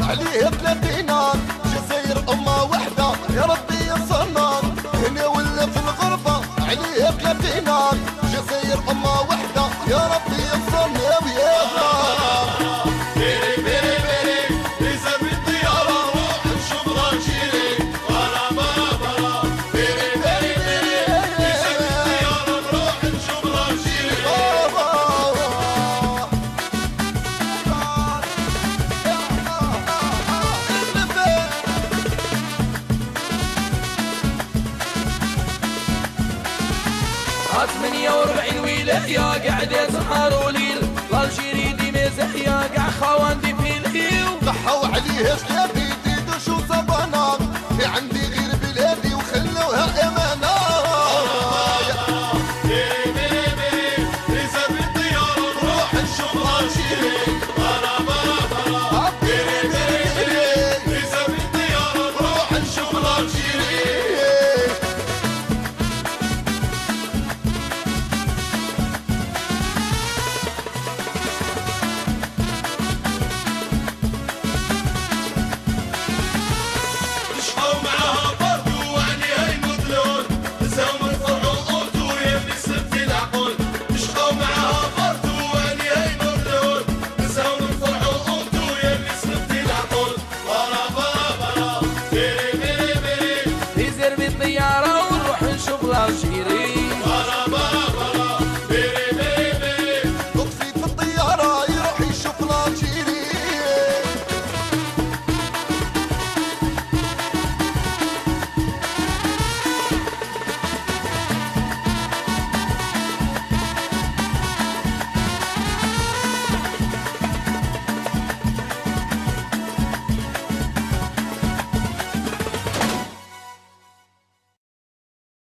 عليه 30 نار جزاير أمة وحدة يا ربي يصلنا هنا ولا في الغربة عليه 30 نار جزاير أمة وحدة يا ربي يصلنا ويا هات 48 ولاية قاعد يسهر وليل الجيري دي مزايا قاع خوان دي في الهيو ضحوا عليه 30